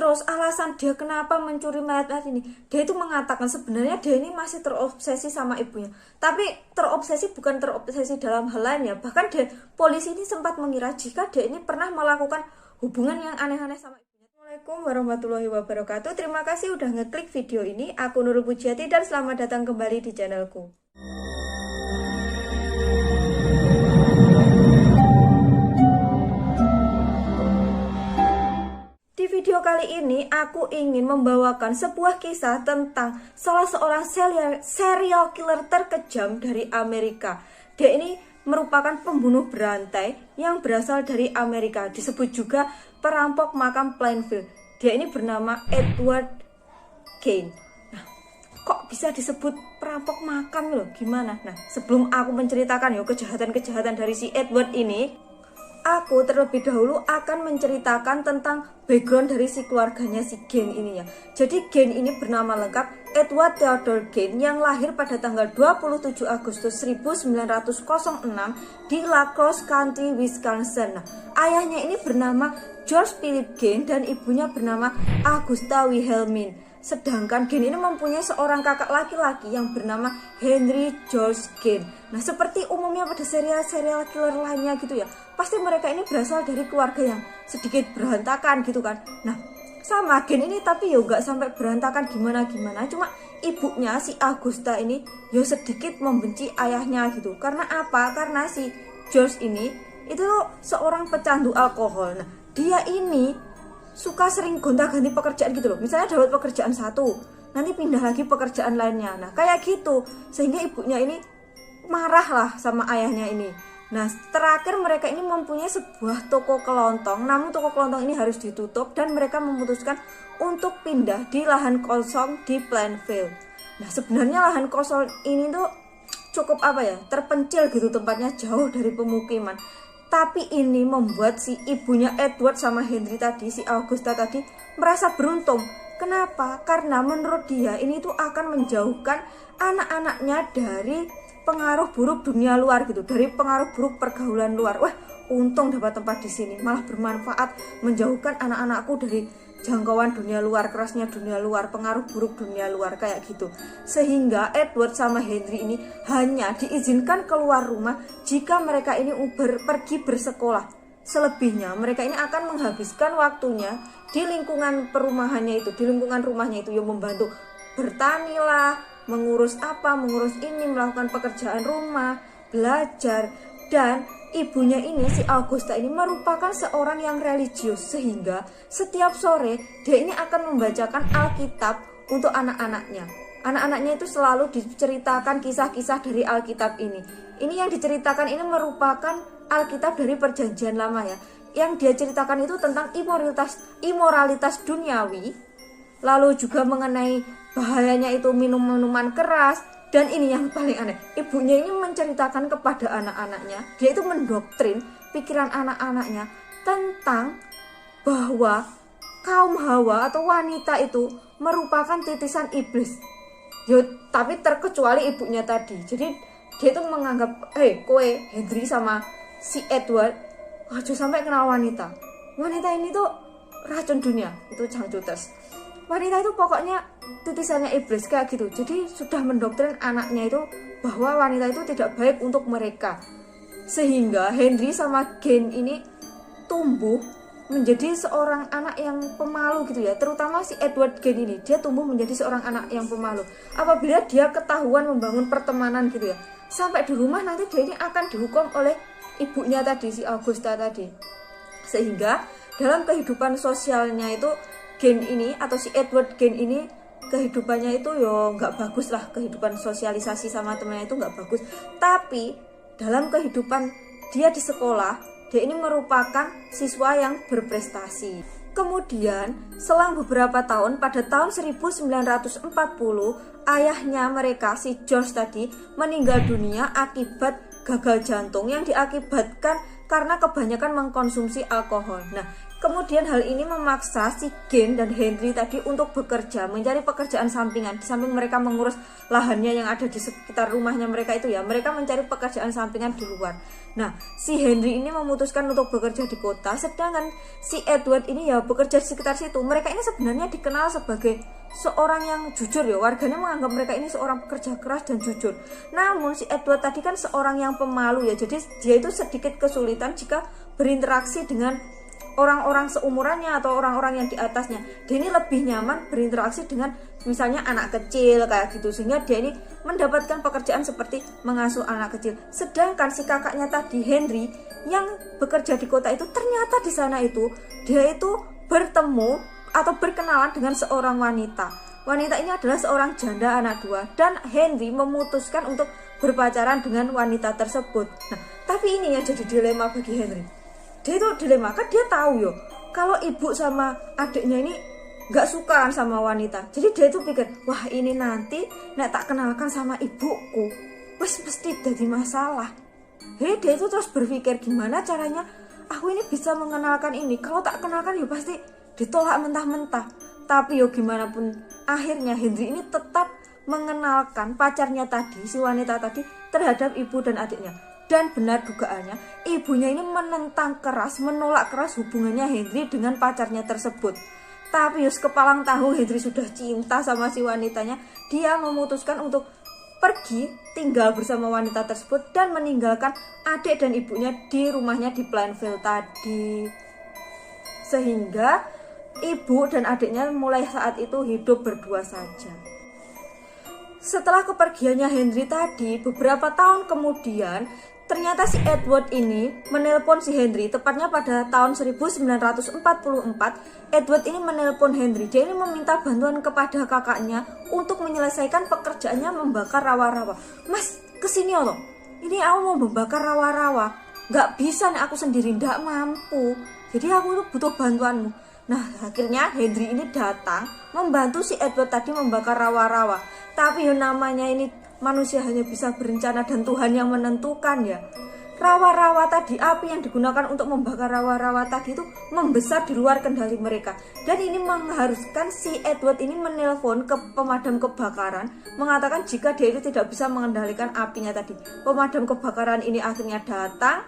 Terus alasan dia kenapa mencuri mayat-mayat ini, dia itu mengatakan sebenarnya dia ini masih terobsesi sama ibunya. Tapi terobsesi bukan terobsesi dalam hal lain ya. Bahkan polisi ini sempat mengira jika dia ini pernah melakukan hubungan yang aneh-aneh sama ibunya. Assalamualaikum warahmatullahi wabarakatuh. Terima kasih udah ngeklik video ini. Aku Nurul Pujiati dan selamat datang kembali di channelku. Di video kali ini aku ingin membawakan sebuah kisah tentang salah seorang serial killer terkejam dari Amerika. Dia ini merupakan pembunuh berantai yang berasal dari Amerika, disebut juga perampok makam Plainfield. Dia ini bernama Edward Kane. Nah, kok bisa disebut perampok makam loh? Gimana? Nah, sebelum aku menceritakan kejahatan-kejahatan dari si Edward ini, aku terlebih dahulu akan menceritakan tentang background dari si keluarganya si Kane ini ya. Jadi Kane ini bernama lengkap Edward Theodore Kane yang lahir pada tanggal 27 Agustus 1906 di La Crosse County, Wisconsin. Nah, ayahnya ini bernama George Philip Kane dan ibunya bernama Augusta Wilhelmine. Sedangkan Kane ini mempunyai seorang kakak laki-laki yang bernama Henry George Kane. Nah, seperti umumnya pada serial killer lainnya gitu ya, pasti mereka ini berasal dari keluarga yang sedikit berantakan gitu kan. Nah, sama Kane ini tapi ya gak sampai berantakan gimana-gimana. Cuma ibunya si Augusta ini ya sedikit membenci ayahnya gitu. Karena apa? Karena si George ini itu seorang pecandu alkohol. Nah, dia ini suka sering gonta-ganti pekerjaan gitu loh. Misalnya dapat pekerjaan satu, nanti pindah lagi pekerjaan lainnya. Nah, kayak gitu. Sehingga ibunya ini marah lah sama ayahnya ini. Nah, terakhir mereka ini mempunyai sebuah toko kelontong. Namun toko kelontong ini harus ditutup dan mereka memutuskan untuk pindah di lahan kosong di Plainfield. Nah, sebenarnya lahan kosong ini tuh cukup terpencil gitu, tempatnya jauh dari pemukiman. Tapi ini membuat si ibunya Edward sama Henry tadi, si Augusta tadi, merasa beruntung. Kenapa? Karena menurut dia ini tuh akan menjauhkan anak-anaknya dari pengaruh buruk dunia luar gitu, dari pengaruh buruk pergaulan luar. Wah, untung dapat tempat di sini, malah bermanfaat menjauhkan anak-anakku dari jangkauan dunia luar, kerasnya dunia luar, pengaruh buruk dunia luar kayak gitu. Sehingga Edward sama Henry ini hanya diizinkan keluar rumah jika mereka ini pergi bersekolah. Selebihnya mereka ini akan menghabiskan waktunya di lingkungan perumahannya itu, di lingkungan rumahnya itu, yang membantu bertani lah, mengurus ini, melakukan pekerjaan rumah, belajar. Dan ibunya ini, si Augusta ini merupakan seorang yang religius, sehingga setiap sore dia ini akan membacakan Alkitab untuk anak-anaknya. Anak-anaknya itu selalu diceritakan kisah-kisah dari Alkitab ini. Ini yang diceritakan ini merupakan Alkitab dari Perjanjian Lama ya. Yang dia ceritakan itu tentang imoralitas duniawi, lalu juga mengenai bahayanya itu minum minuman keras. Dan ini yang paling aneh, ibunya ini menceritakan kepada anak-anaknya, dia itu mendoktrin pikiran anak-anaknya tentang bahwa kaum Hawa atau wanita itu merupakan titisan iblis. Tapi terkecuali ibunya tadi. Jadi dia itu menganggap, kowe Henry sama si Edward, aja sampai kenal wanita. Wanita ini tuh racun dunia, itu cangcutes. Wanita itu pokoknya titisannya iblis kayak gitu. Jadi sudah mendoktrin anaknya itu bahwa wanita itu tidak baik untuk mereka. Sehingga Henry sama Kane ini tumbuh menjadi seorang anak yang pemalu gitu ya. Terutama si Edward Kane ini, dia tumbuh menjadi seorang anak yang pemalu apabila dia ketahuan membangun pertemanan gitu ya. Sampai di rumah nanti dia ini akan dihukum oleh ibunya tadi, si Augusta tadi. Sehingga dalam kehidupan sosialnya itu Kane ini atau si Edward Kane ini kehidupannya itu nggak bagus lah, kehidupan sosialisasi sama temannya itu nggak bagus. Tapi dalam kehidupan dia di sekolah, dia ini merupakan siswa yang berprestasi. Kemudian selang beberapa tahun, pada tahun 1940, ayahnya mereka si George tadi meninggal dunia akibat gagal jantung yang diakibatkan karena kebanyakan mengkonsumsi alkohol. Nah, Kemudian hal ini memaksa si Gen dan Henry tadi untuk bekerja, mencari pekerjaan sampingan. Di samping mereka mengurus lahannya yang ada di sekitar rumahnya mereka itu ya, mereka mencari pekerjaan sampingan di luar. Nah, si Henry ini memutuskan untuk bekerja di kota, sedangkan si Edward ini ya bekerja di sekitar situ. Mereka ini sebenarnya dikenal sebagai seorang yang jujur ya, warganya menganggap mereka ini seorang pekerja keras dan jujur. Namun si Edward tadi kan seorang yang pemalu ya, jadi dia itu sedikit kesulitan jika berinteraksi dengan orang-orang seumurannya atau orang-orang yang di atasnya. Dia ini lebih nyaman berinteraksi dengan misalnya anak kecil kayak gitu, sehingga dia ini mendapatkan pekerjaan seperti mengasuh anak kecil. Sedangkan si kakaknya tadi Henry yang bekerja di kota itu, ternyata di sana itu dia itu bertemu atau berkenalan dengan seorang wanita. Wanita ini adalah seorang janda anak dua, dan Henry memutuskan untuk berpacaran dengan wanita tersebut. Nah, tapi ini yang jadi dilema bagi Henry. Dia itu dilema, kan dia tahu yo kalau ibu sama adiknya ini gak suka sama wanita. Jadi dia itu pikir, wah ini nanti nek tak kenalkan sama ibuku, wes mesti jadi masalah. Jadi dia itu terus berpikir, gimana caranya aku ini bisa mengenalkan ini. Kalau tak kenalkan ya pasti ditolak mentah-mentah. Tapi yo gimana pun akhirnya Henry ini tetap mengenalkan pacarnya tadi, si wanita tadi, terhadap ibu dan adiknya. Dan benar dugaannya, ibunya ini menentang keras, menolak keras hubungannya Henry dengan pacarnya tersebut. Tapi yus kepalang tahu Henry sudah cinta sama si wanitanya, dia memutuskan untuk pergi tinggal bersama wanita tersebut dan meninggalkan adik dan ibunya di rumahnya di Plainville tadi. Sehingga ibu dan adiknya mulai saat itu hidup berdua saja. Setelah kepergiannya Henry tadi, beberapa tahun kemudian, ternyata si Edward ini menelpon si Henry. Tepatnya pada tahun 1944, Edward ini menelpon Henry. Dia ini meminta bantuan kepada kakaknya untuk menyelesaikan pekerjaannya membakar rawa-rawa. Mas, kesini loh. Ini aku mau membakar rawa-rawa. Gak bisa nih aku sendiri, gak mampu. Jadi aku tuh butuh bantuanmu. Nah, akhirnya Henry ini datang membantu si Edward tadi membakar rawa-rawa. Tapi ya namanya ini manusia hanya bisa berencana dan Tuhan yang menentukan ya. Rawa-rawa tadi, api yang digunakan untuk membakar rawa-rawa tadi itu membesar di luar kendali mereka. Dan ini mengharuskan si Edward ini menelpon ke pemadam kebakaran, mengatakan jika dia itu tidak bisa mengendalikan apinya tadi. Pemadam kebakaran ini akhirnya datang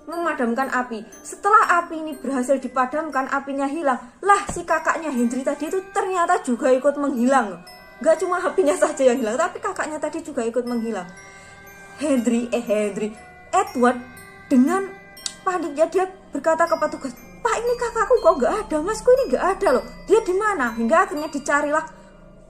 memadamkan api. Setelah api ini berhasil dipadamkan, apinya hilang. Lah, si kakaknya Henry tadi itu ternyata juga ikut menghilang. Gak cuma apinya saja yang hilang, tapi kakaknya tadi juga ikut menghilang. Edward dengan paniknya dia berkata ke petugas, "Pak, ini kakakku kok gak ada, masku ini gak ada loh. Dia di mana?" Hingga akhirnya dicarilah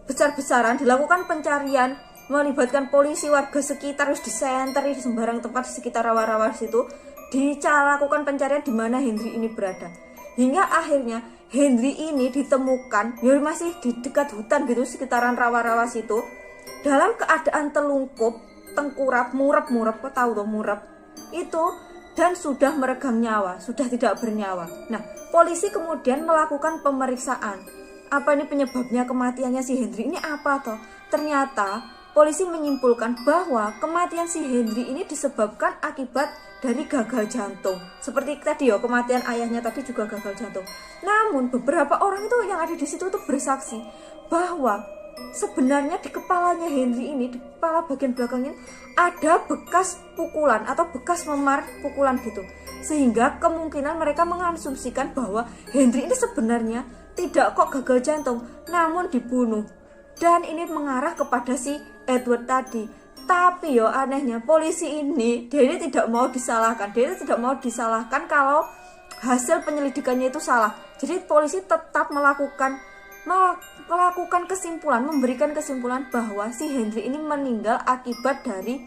besar-besaran, dilakukan pencarian, melibatkan polisi, warga sekitar, harus disenteri di sembarang tempat di sekitar rawa-rawa situ. Dilakukan pencarian di mana Henry ini berada. Hingga akhirnya Henry ini ditemukan, ya masih di dekat hutan gitu, sekitaran rawa-rawa situ, dalam keadaan telungkup, tengkurap, murep, kok tahu tuh murep itu, dan sudah meregang nyawa, sudah tidak bernyawa. Nah, polisi kemudian melakukan pemeriksaan. Apa ini penyebabnya kematiannya si Henry ini apa toh? Ternyata polisi menyimpulkan bahwa kematian si Henry ini disebabkan akibat dari gagal jantung. Seperti tadi ya, kematian ayahnya tadi juga gagal jantung. Namun beberapa orang itu yang ada di situ itu bersaksi bahwa sebenarnya di kepalanya Henry ini, di kepala bagian belakangnya ada bekas pukulan atau bekas memar pukulan gitu. Sehingga kemungkinan mereka mengasumsikan bahwa Henry ini sebenarnya tidak kok gagal jantung, namun dibunuh. Dan ini mengarah kepada si Edward tadi. Tapi yo anehnya polisi ini, dia ini tidak mau disalahkan. Dia ini tidak mau disalahkan kalau hasil penyelidikannya itu salah. Jadi polisi tetap melakukan kesimpulan, memberikan kesimpulan bahwa si Henry ini meninggal akibat dari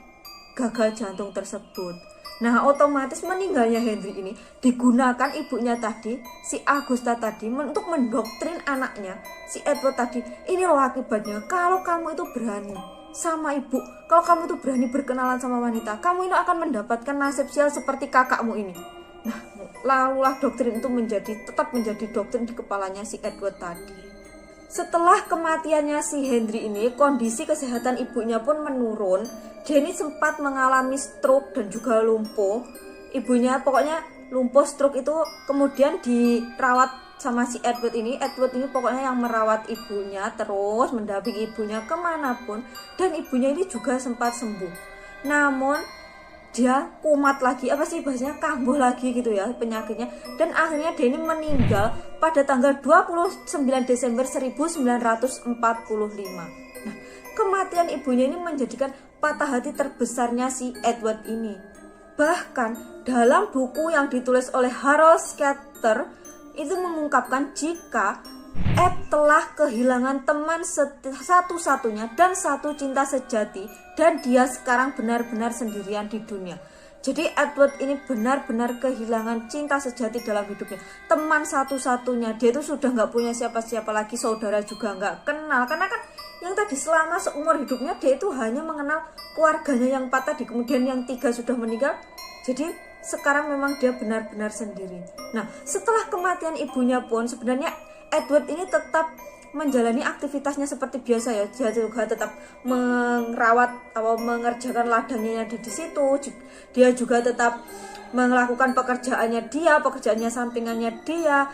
gagal jantung tersebut. Nah, otomatis meninggalnya Henry ini digunakan ibunya tadi, si Augusta tadi, untuk mendoktrin anaknya, si Edward tadi. Ini loh akibatnya, kalau kamu itu berani sama ibu, kalau kamu itu berani berkenalan sama wanita, kamu ini akan mendapatkan nasib sial seperti kakakmu ini. Nah, lalulah doktrin itu tetap menjadi doktrin di kepalanya si Edward tadi. Setelah kematiannya si Henry ini, kondisi kesehatan ibunya pun menurun. Dia ini sempat mengalami stroke dan juga lumpuh. Ibunya pokoknya lumpuh stroke itu kemudian dirawat sama si Edward ini pokoknya yang merawat ibunya, terus mendampingi ibunya kemanapun, dan ibunya ini juga sempat sembuh. Namun dia kumat lagi, apa sih bahasanya, kambuh lagi gitu ya penyakitnya, dan akhirnya dia ini meninggal pada tanggal 29 Desember 1945. Nah, kematian ibunya ini menjadikan patah hati terbesarnya si Edward ini. Bahkan dalam buku yang ditulis oleh Harold Skater itu mengungkapkan jika Ed telah kehilangan teman satu-satunya dan satu cinta sejati, dan dia sekarang benar-benar sendirian di dunia. Jadi Edward ini benar-benar kehilangan cinta sejati dalam hidupnya, teman satu-satunya. Dia itu sudah nggak punya siapa-siapa lagi, saudara juga nggak kenal, karena kan yang tadi selama seumur hidupnya dia itu hanya mengenal keluarganya yang 4 tadi, kemudian yang 3 sudah meninggal. Jadi sekarang memang dia benar-benar sendiri. Nah, setelah kematian ibunya pun sebenarnya Edward ini tetap menjalani aktivitasnya seperti biasa ya. Dia juga tetap merawat atau mengerjakan ladangnya yang ada di situ. Dia juga tetap melakukan pekerjaannya sampingannya dia.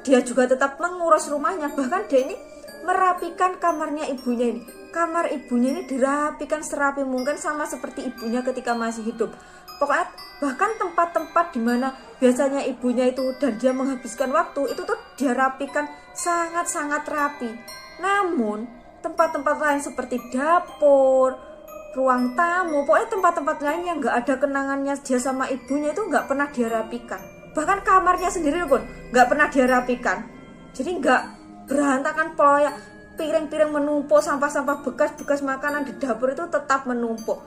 Dia juga tetap mengurus rumahnya. Bahkan dia ini merapikan kamarnya ibunya ini. Kamar ibunya ini dirapikan serapi mungkin, sama seperti ibunya ketika masih hidup. Pokoknya bahkan tempat-tempat di mana biasanya ibunya itu dan dia menghabiskan waktu itu tuh dia rapikan sangat-sangat rapi. Namun tempat-tempat lain seperti dapur, ruang tamu, pokoknya tempat-tempat lain yang nggak ada kenangannya dia sama ibunya itu nggak pernah dia rapikan. Bahkan kamarnya sendiri pun nggak pernah dia rapikan. Jadi nggak berantakan, pokoknya piring-piring menumpuk, sampah-sampah bekas makanan di dapur itu tetap menumpuk.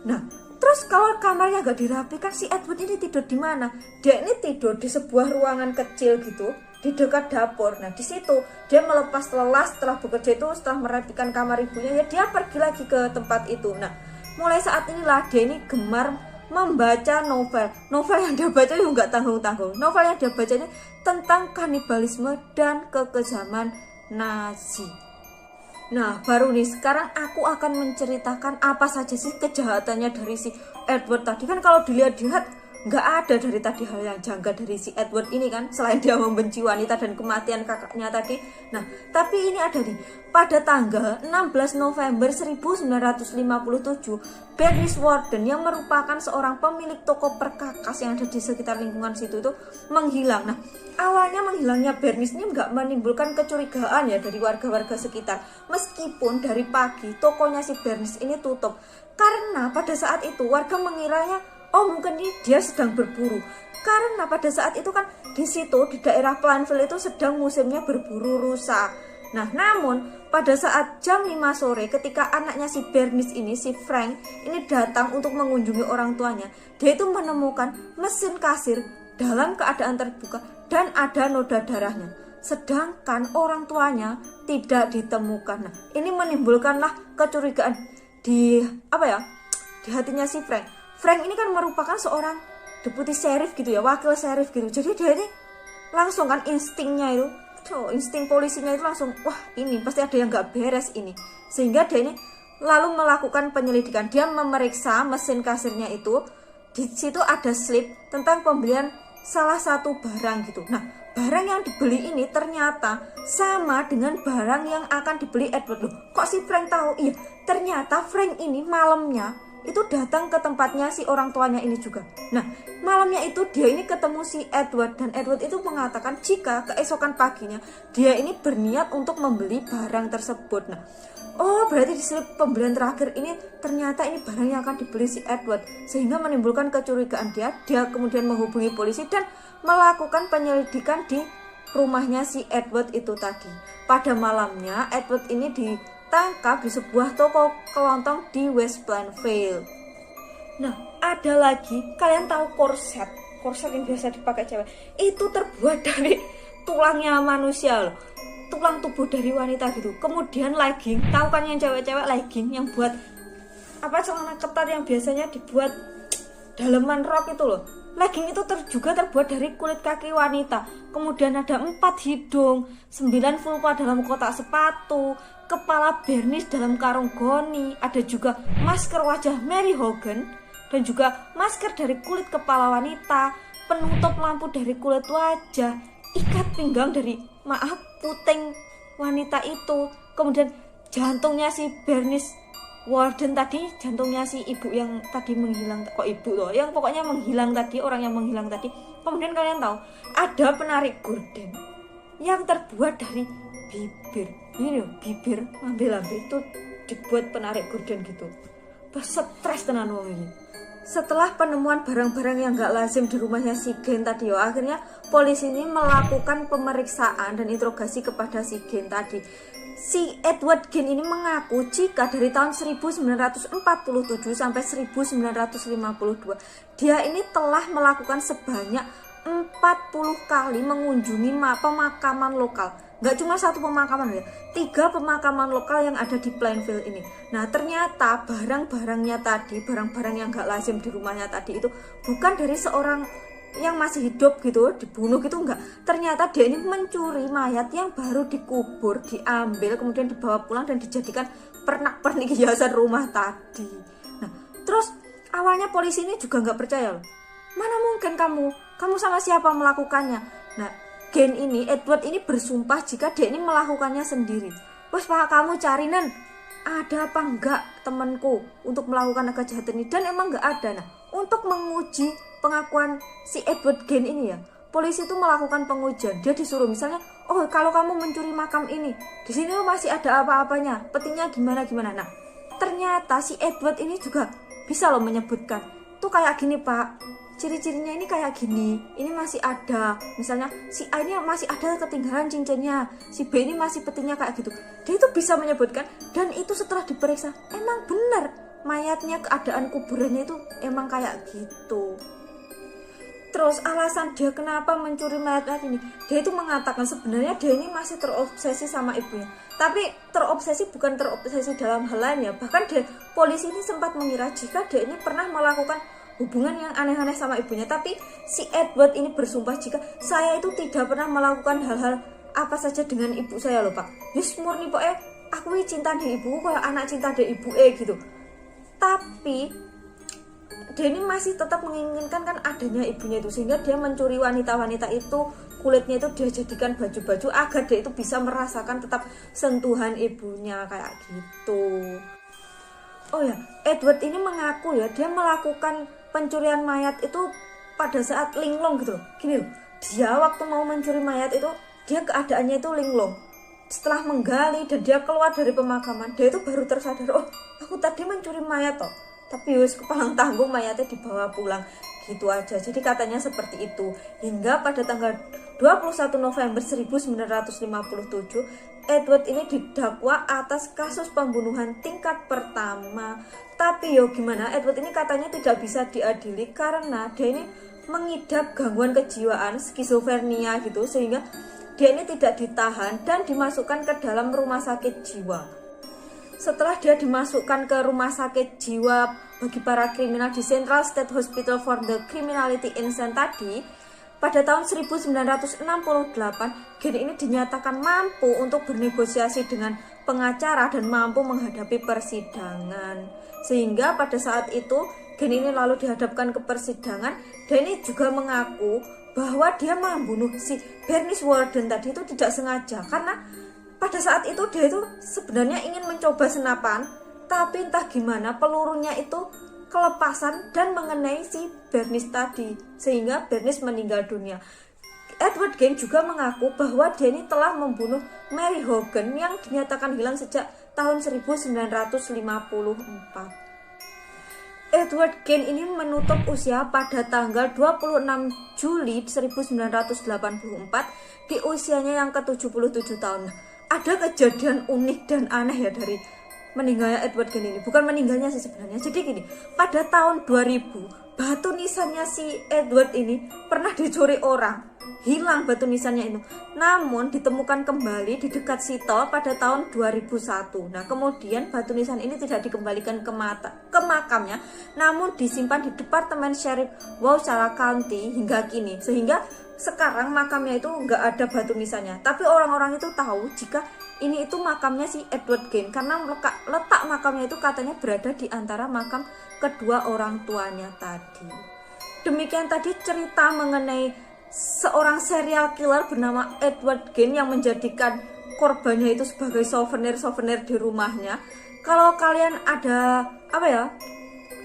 Nah, terus kalau kamarnya gak dirapikan, si Edward ini tidur di mana? Dia ini tidur di sebuah ruangan kecil gitu di dekat dapur. Nah, di situ dia melepas lelah setelah bekerja itu, setelah merapikan kamar ibunya, ya dia pergi lagi ke tempat itu. Nah, mulai saat inilah dia ini gemar membaca novel. Novel yang dia baca juga nggak tanggung-tanggung. Novel yang dia baca ini tentang kanibalisme dan kekejaman Nazi. Nah, baru nih sekarang aku akan menceritakan apa saja sih kejahatannya dari si Edward tadi. Kan kalau dilihat-lihat nggak ada dari tadi hal yang janggal dari si Edward ini kan, selain dia membenci wanita dan kematian kakaknya tadi. Nah, tapi ini ada nih, pada tanggal 16 November 1957 Bernice Warden yang merupakan seorang pemilik toko perkakas yang ada di sekitar lingkungan situ itu menghilang. Nah, awalnya menghilangnya Bernice ini nggak menimbulkan kecurigaan ya dari warga-warga sekitar, meskipun dari pagi tokonya si Bernice ini tutup, karena pada saat itu warga mengiranya mungkin dia sedang berburu, karena pada saat itu kan di situ di daerah Plainville itu sedang musimnya berburu rusa. Nah, namun pada saat jam 5 sore ketika anaknya si Bernice ini, si Frank ini datang untuk mengunjungi orang tuanya, dia itu menemukan mesin kasir dalam keadaan terbuka dan ada noda darahnya, sedangkan orang tuanya tidak ditemukan. Nah, ini menimbulkanlah kecurigaan di hatinya si Frank. Frank ini kan merupakan seorang deputi sheriff gitu ya, wakil sheriff gitu. Jadi dia ini langsung kan instingnya itu, insting polisinya itu langsung, wah ini pasti ada yang gak beres ini. Sehingga dia ini lalu melakukan penyelidikan. Dia memeriksa mesin kasirnya itu. Di situ ada slip tentang pembelian salah satu barang gitu. Nah, barang yang dibeli ini ternyata sama dengan barang yang akan dibeli Edward. Loh, kok si Frank tahu? Iya, ternyata Frank ini malamnya itu datang ke tempatnya si orang tuanya ini juga. Nah, malamnya itu dia ini ketemu si Edward, dan Edward itu mengatakan jika keesokan paginya dia ini berniat untuk membeli barang tersebut. Nah, berarti di slip pembelian terakhir ini ternyata ini barang yang akan dibeli si Edward, sehingga menimbulkan kecurigaan dia. Dia kemudian menghubungi polisi dan melakukan penyelidikan di rumahnya si Edward itu tadi. Pada malamnya Edward ini ditangkap di sebuah toko kelontong di West Plainville. Nah, ada lagi, kalian tahu korset yang biasa dipakai cewek itu terbuat dari tulangnya manusia loh, tulang tubuh dari wanita gitu. Kemudian legging, tahu kan yang cewek-cewek legging yang buat celana ketat yang biasanya dibuat daleman rok itu loh. Legging itu juga terbuat dari kulit kaki wanita. Kemudian ada 4 hidung, 9 vulva dalam kotak sepatu, kepala Bernice dalam karung goni, ada juga masker wajah Mary Hogan, dan juga masker dari kulit kepala wanita, penutup lampu dari kulit wajah, ikat pinggang dari puting wanita itu, kemudian jantungnya si Bernice Worden tadi, jantungnya si ibu yang tadi menghilang, kok ibu loh, yang pokoknya menghilang tadi, orang yang menghilang tadi. Kemudian kalian tahu ada penarik gorden yang terbuat dari bibir, ini loh, bibir lambe-lambe itu dibuat penarik gorden gitu. Stres tenan wong ini. Setelah penemuan barang-barang yang gak lazim di rumahnya si Gen tadi akhirnya polisi ini melakukan pemeriksaan dan interogasi kepada si Gen tadi. Si Edward Gen ini mengaku jika dari tahun 1947 sampai 1952 dia ini telah melakukan sebanyak 40 kali mengunjungi pemakaman lokal. Gak cuma satu pemakaman ya, 3 pemakaman lokal yang ada di Plainfield ini. Nah ternyata barang-barangnya tadi, barang-barang yang gak lazim di rumahnya tadi itu bukan dari seorang yang masih hidup gitu, dibunuh gitu, enggak. Ternyata dia ini mencuri mayat yang baru dikubur, diambil, kemudian dibawa pulang dan dijadikan pernak-pernik hiasan rumah tadi. Nah terus awalnya polisi ini juga gak percaya loh. Mana mungkin kamu sama siapa melakukannya? Nah Gen ini, Edward ini bersumpah jika dia ini melakukannya sendiri. Wes pak, kamu cari nen, ada apa enggak temanku untuk melakukan kejahatan ini, dan emang enggak ada. Nah untuk menguji pengakuan si Edward Gen ini ya, polisi itu melakukan pengujian. Dia disuruh misalnya, oh kalau kamu mencuri makam ini, di sini masih ada apa-apanya, petinya gimana. Nah ternyata si Edward ini juga bisa loh menyebutkan, tuh kayak gini pak, ciri-cirinya ini kayak gini, ini masih ada, misalnya si A ini masih ada ketinggalan cincinnya, si B ini masih petinya kayak gitu. Dia itu bisa menyebutkan, dan itu setelah diperiksa emang benar mayatnya, keadaan kuburannya itu emang kayak gitu. Terus alasan dia kenapa mencuri mayat ini, dia itu mengatakan sebenarnya dia ini masih terobsesi sama ibunya. Tapi terobsesi bukan terobsesi dalam hal lain ya, bahkan polisi ini sempat mengira jika dia ini pernah melakukan hubungan yang aneh-aneh sama ibunya. Tapi si Edward ini bersumpah jika saya itu tidak pernah melakukan hal-hal apa saja dengan ibu saya loh pak. Yus murni pokoknya aku cinta di ibu, kayak anak cinta di ibu gitu. Tapi dia ini masih tetap menginginkan kan adanya ibunya itu, sehingga dia mencuri wanita-wanita itu, kulitnya itu dia jadikan baju-baju agar dia itu bisa merasakan tetap sentuhan ibunya kayak gitu. Oh ya, Edward ini mengaku ya dia melakukan pencurian mayat itu pada saat linglung gitu loh. Gini loh, dia waktu mau mencuri mayat itu dia keadaannya itu linglung. Setelah menggali dan dia keluar dari pemakaman, dia itu baru tersadar, oh aku tadi mencuri mayat toh. Tapi wis kepalang tanggung mayatnya dibawa pulang gitu aja. Jadi katanya seperti itu. Hingga pada tanggal 21 November 1957 Edward ini didakwa atas kasus pembunuhan tingkat pertama. Tapi yo gimana, Edward ini katanya tidak bisa diadili karena dia ini mengidap gangguan kejiwaan, skizofrenia gitu, sehingga dia ini tidak ditahan dan dimasukkan ke dalam rumah sakit jiwa. Setelah dia dimasukkan ke rumah sakit jiwa bagi para kriminal di Central State Hospital for the Criminally Insane tadi, pada tahun 1968, Gen ini dinyatakan mampu untuk bernegosiasi dengan pengacara dan mampu menghadapi persidangan. Sehingga pada saat itu, Gen ini lalu dihadapkan ke persidangan, dan ini juga mengaku bahwa dia membunuh si Bernice Worden tadi itu tidak sengaja, karena pada saat itu dia itu sebenarnya ingin mencoba senapan, tapi entah gimana pelurunya itu kelepasan dan mengenai si Bernice tadi, sehingga Bernice meninggal dunia. Edward Gen juga mengaku bahwa dia ini telah membunuh Mary Hogan yang dinyatakan hilang sejak tahun 1954. Edward Gen ini menutup usia pada tanggal 26 Juli 1984 di usianya yang ke-77 tahun. Ada kejadian unik dan aneh ya dari meninggalnya Edward Gen ini. Bukan meninggalnya sih sebenarnya. Jadi gini, pada tahun 2000 batu nisannya si Edward ini pernah dicuri orang. Hilang batu nisannya itu. Namun ditemukan kembali di dekat Seattle pada tahun 2001. Nah kemudian batu nisan ini tidak dikembalikan ke makamnya, namun disimpan di Departemen Sheriff Wasilla County hingga kini. Sehingga sekarang makamnya itu nggak ada batu nisannya, tapi orang-orang itu tahu jika ini itu makamnya si Edward Gen karena letak makamnya itu katanya berada di antara makam kedua orang tuanya tadi. Demikian tadi cerita mengenai seorang serial killer bernama Edward Gein yang menjadikan korbannya itu sebagai souvenir di rumahnya. Kalau kalian ada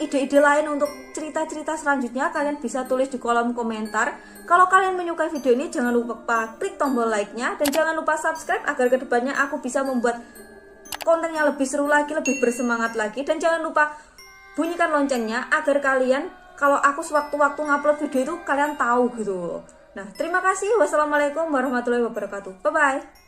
ide-ide lain untuk cerita-cerita selanjutnya, kalian bisa tulis di kolom komentar. Kalau kalian menyukai video ini, jangan lupa klik tombol like-nya dan jangan lupa subscribe agar kedepannya aku bisa membuat konten yang lebih seru lagi, lebih bersemangat lagi. Dan jangan lupa bunyikan loncengnya agar kalian kalau aku sewaktu-waktu ngupload video itu kalian tahu gitu. Nah, terima kasih. Wassalamualaikum warahmatullahi wabarakatuh. Bye bye.